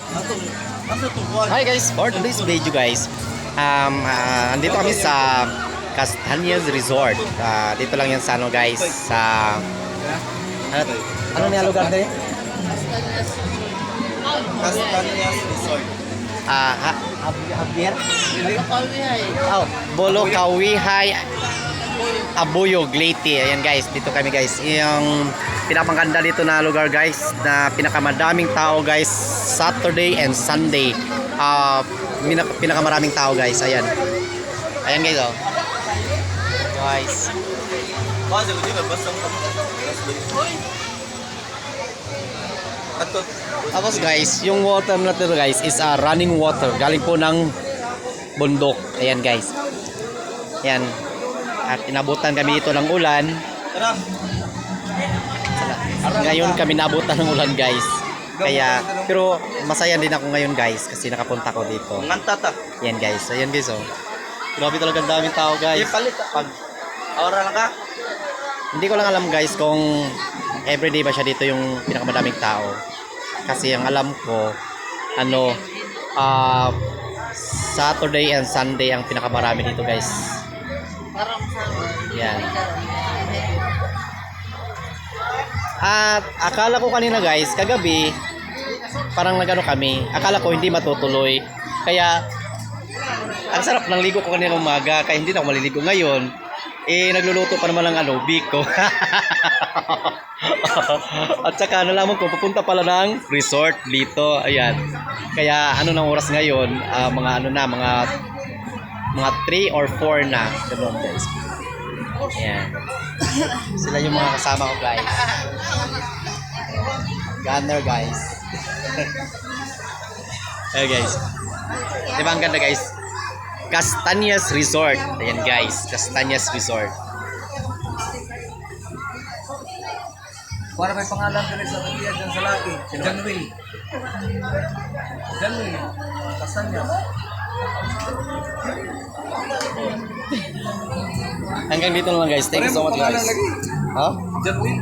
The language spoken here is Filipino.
Hi guys, for today's video guys, andito kami sa Castañas Resort. Dito lang yan sa ano guys, sa ano niya lugar din? Castañas Resort. Javier? Oh, Bolo Kawihay Abuyog Leyte. Ayan guys, dito kami guys. Yung pinapaganda dito na lugar guys, na pinakamadaming tao guys, Saturday and Sunday. Pinakamaraming tao guys. Ayan. Ayan guys oh. Guys. Tapos guys, yung water na dito guys is running water. Galing po ng bundok. Ayan guys. Ayan. At inabutan kami dito ng ulan. Ngayon kami nabutan ng ulan guys. Kaya, pero masaya din ako ngayon guys kasi nakapunta ko dito. Ngantata. Ayan guys. Ayan guys oh. Grabe talaga ang daming tao guys. Pag Aura na ka? Hindi ko lang alam guys kung everyday ba siya dito yung pinakamadaming tao. Kasi ang alam ko, ano, Saturday and Sunday ang pinakamarami dito guys. Yan. At akala ko kanina guys, kagabi, parang nagano kami, akala ko hindi matutuloy. Kaya, ang sarap ng ligo ko kanina umaga, kaya hindi na ako maliligo ngayon. Nagluluto pa naman ng biko. At saka nalaman ko pupunta pala ng resort dito. Ayan. Kaya ano ng oras ngayon, mga 3 or 4 na. Ganun guys. Ayan. Sila yung mga kasama ko guys. Gunner guys. Ayan guys. Diba ang ganda guys? Castañas Resort. Ayan guys, Castañas Resort. Para may pangalan ka rin sa Maria dyan sa laki. Janwil. Janwil. Castañas. Hanggang dito na lang guys. Thank you so much guys. Ha? Janwil.